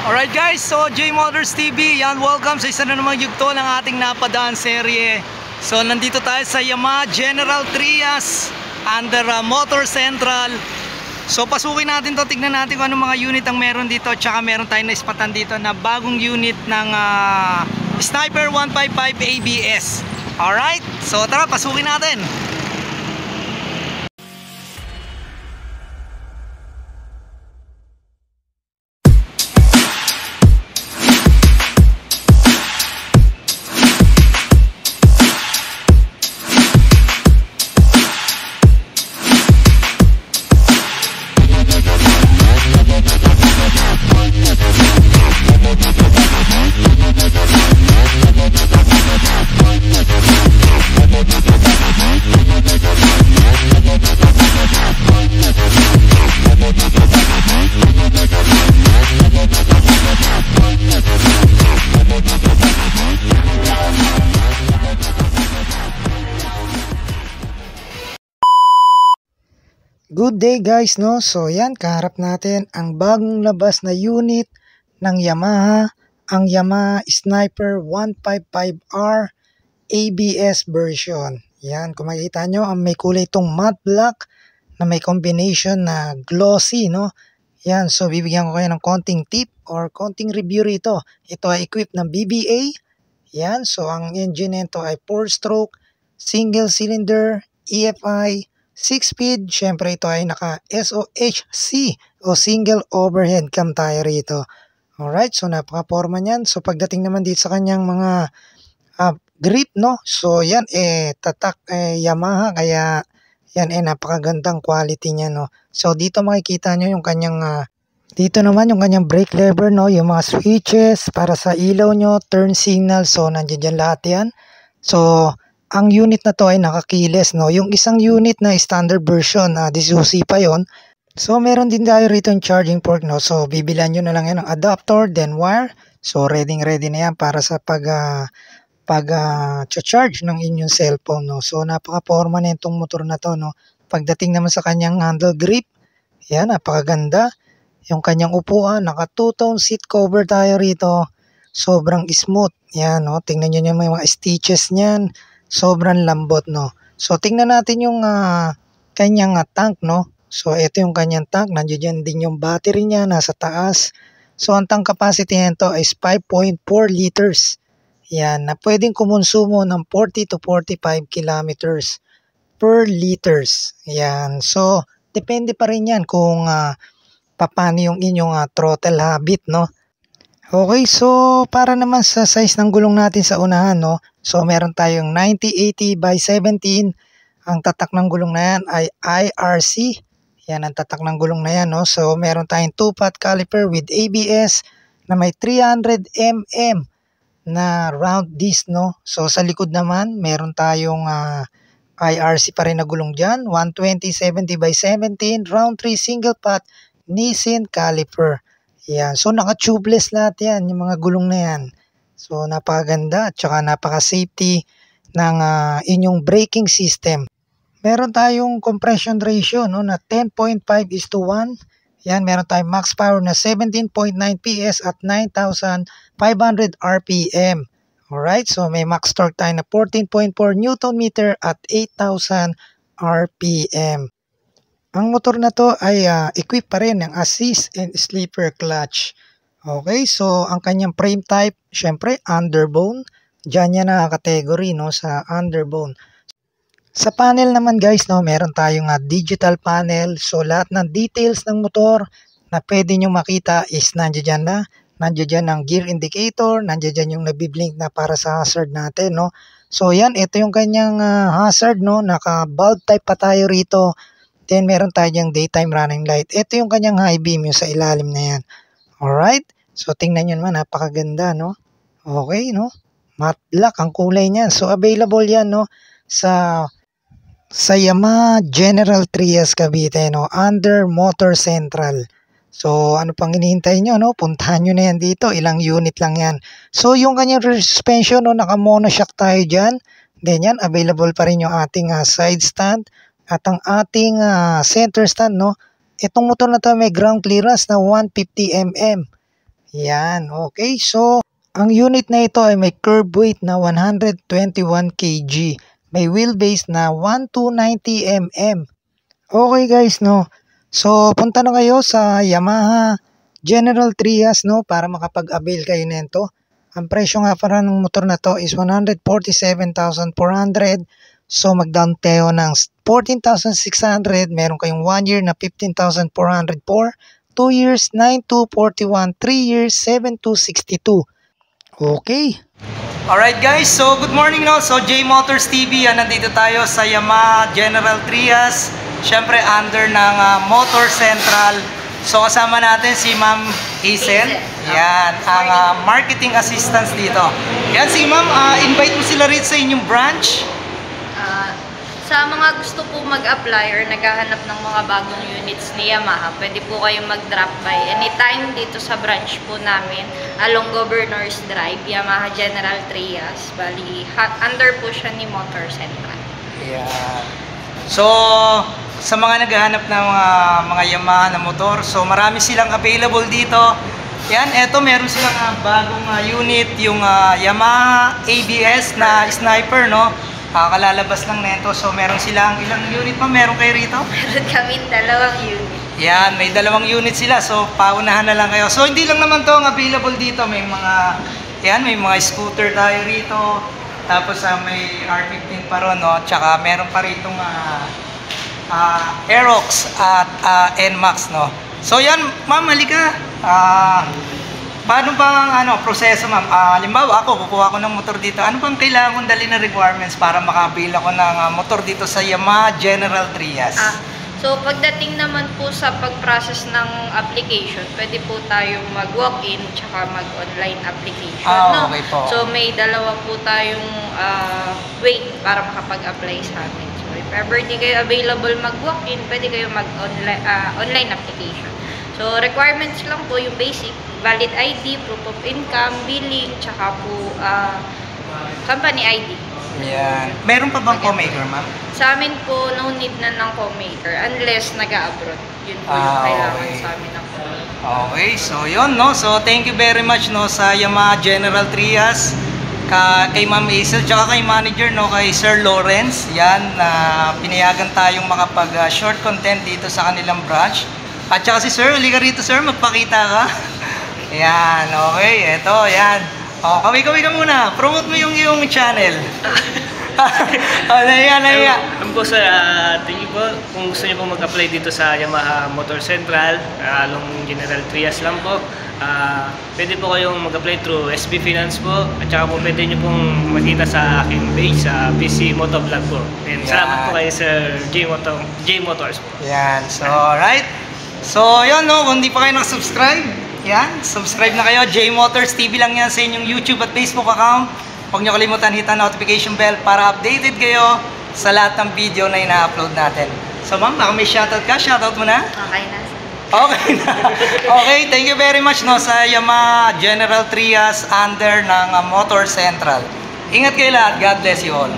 Alright guys, so J Motors TV, yan, welcome sa isa na namang yugto ng ating napadaan serye. So nandito tayo sa Yamaha General Trias under Motor Central. So pasukin natin to, tignan natin kung anong mga unit ang meron dito. Tsaka meron tayong naispatan dito na bagong unit ng Sniper 155 ABS. Alright, so tara, pasukin natin. Good day guys, no? So yan, kaharap natin ang bagong labas na unit ng Yamaha, ang Yamaha Sniper 155R ABS version. Yan, kung makikita nyo, may kulay itong matte black na may combination na glossy, no? Yan, so bibigyan ko kayo ng konting tip or konting review rito. Ito ay equipped ng BBA. Yan, so ang engine nito ay 4-stroke, single cylinder, EFI, 6-speed, syempre ito ay naka SOHC o single overhead cam tayo rito. Alright, so napaka-forma niyan. So pagdating naman dito sa kanyang mga grip, no? So yan, tatak Yamaha, kaya yan, napakagandang quality niya, no? So dito makikita nyo yung kanyang, dito naman yung kanyang brake lever, no? Yung mga switches para sa ilaw nyo, turn signal, so nandiyan dyan lahat yan. So ang unit na to ay nakakiles, no? Yung isang unit na standard version, DSUC pa yon. So meron din tayo rito yung charging port, no? So bibilan nyo na lang yan ng adapter, then wire. So ready na yan para sa charge ng inyong cellphone, no? So napaka-forma na itong motor na to, no? Pagdating naman sa kanyang handle grip, yan, napakaganda. Yung kanyang upuan, naka two-tone seat cover tayo rito. Sobrang smooth. Yan, no? Tingnan nyo yung mga stitches niyan. Sobrang lambot, no? So tingnan natin yung kanyang tank, no? So ito yung kanyang tank. Nandiyan din yung battery niya, nasa taas. So ang tank capacity nito is 5.4 liters. Yan, na pwedeng kumonsumo ng 40 to 45 kilometers per liters. Yan, so depende pa rin yan kung paano yung inyong throttle habit, no? Okay, so para naman sa size ng gulong natin sa unahan, no? So meron tayong 9080 by 17. Ang tatak ng gulong na yan ay IRC. Yan ang tatak ng gulong na yan, no? So meron tayong 2-pot caliper with ABS na may 300mm na round disc, no? So sa likod naman, meron tayong IRC pa rin na gulong dyan. 120/70 by 17, round 3 single pot Nissin caliper. Yan. So naka-tubeless lahat yan, yung mga gulong na yan. So napakaganda at saka napaka-safety ng inyong braking system. Meron tayong compression ratio, no, na 10.5:1. Yan, meron tayong max power na 17.9 PS at 9,500 RPM. Alright, so may max torque tayo na 14.4 Nm at 8,000 RPM. Ang motor na to ay equipped pa rin ng assist and sleeper clutch. Okay, so ang kanyang frame type, syempre underbone. Diyan yan na category, no, sa underbone. Sa panel naman guys, no, meron tayong digital panel. So lahat ng details ng motor na pwede nyo makita is nandiyan na. Nandiyan ang gear indicator, nandiyan yung nabiblink na para sa hazard natin, no. So yan, ito yung kanyang hazard, no, naka-bulb type pa tayo rito. Then meron tayong daytime running light. Ito yung kanyang high beam, yung sa ilalim na yan. Alright, so tingnan nyo naman, napakaganda, no. Okay, no, matte black ang kulay niyan. So available yan, no, sa Yamaha General Trias Cavite, no, under Motor Central. So ano pang hinihintay nyo, no? Puntahan nyo na yan dito, ilang unit lang yan. So yung kanyang suspension, no, naka monoshock tayo dyan. Then yan, available pa rin yung ating side stand at ang ating center stand, no. Itong motor na to may ground clearance na 150 mm. Yan, okay. So, ang unit na ito ay may curb weight na 121 kg. May wheelbase na 1290 mm. Okay guys, no. So, punta na kayo sa Yamaha General Trias, no, para makapag-avail kayo nito. Ang presyo nga para ng motor na to is 147,400. So, mag-down tayo ng 14,600. Meron kayong 1 year na 15,404. 2 years, 9,241. 3 years, 7,262. Okay. Alright guys, so good morning no. So J Motors TV, nandito tayo sa Yamaha General Trias. Syempre under ng Motor Central. So kasama natin si Ma'am Hazel. Yan, ang marketing assistants dito. Yan si Ma'am, invite mo sila rito sa inyong branch. Sa mga gusto po mag-apply or naghahanap ng mga bagong units ni Yamaha, pwede po kayong mag-drop by anytime dito sa branch po namin along Governors Drive, Yamaha General Trias. Bali, under po siya ni Motor Central. Yeah. So, sa mga naghahanap ng mga Yamaha na motor, so marami silang available dito. Yan, eto meron silang bagong unit, yung Yamaha ABS na Sniper, no? Kalalabas lang nito. So meron silang ilang unit pa meron kayo rito? Meron kami 2 unit. Yan, may 2 unit sila. So paunahan na lang kayo. So hindi lang naman 'to ang available dito. May may mga scooter tayo rito. Tapos may R15 pa ron, no? Tsaka meron pa ritong Aerox at NMAX, no? So yan, ma'am, halika. Paano ba ang proseso, ma'am? Halimbawa ako, kukuha ko ng motor dito. Ano bang kailangan kong dali na requirements para makabil ako ng motor dito sa Yamaha General Trias? So pagdating naman po sa pag-process ng application, pwede po tayong mag-walk-in tsaka mag-online application. No? Okay po. So may 2 po tayong way para makapag-apply sa amin. So if ever di kayo available mag-walk-in, pwede kayo mag-online application. So requirements lang po yung basic, valid ID, proof of income, billing, tsaka po company ID. Yan. Meron pa bang co-maker, ma'am? Sa amin po, no need na ng co-maker unless nag-abroad. Yun po yung kailangan sa amin ng co-maker. Okay, so yun, no? So thank you very much, no, sa Yamaha General Trias, kay Ma'am Hazel, tsaka kay manager, no, kay Sir Lawrence. Yan, pinayagan tayong makapag-short content dito sa kanilang branch. At saka si Sir, halika rito Sir, magpakita ka. Yan, okay, eto, yan. O, kaway-kaway ka muna, promote mo yung iyong channel. Naiya. Po sir, thank you po. Kung gusto niyo po mag-apply dito sa Yamaha Motor Central, along General Trias lang po, pwede po kayong mag-apply through SB Finance po, at saka po pwede niyo pong makita sa aking page sa PC Motovlog po. And salamat po kay Sir J Motors po. Yan, so alright. So yun, no, kung di pa kayo nakasubscribe, yan, subscribe na kayo. J Motors TV lang yan sa inyong YouTube at Facebook account. Huwag nyo kalimutan hit ang notification bell para updated kayo sa lahat ng video na ina-upload natin. So ma'am, baka may shoutout ka? Shoutout mo na? Okay na. Okay na. Okay, thank you very much, no, sa Yamaha General Trias under ng Motor Central. Ingat kayo lahat. God bless you all.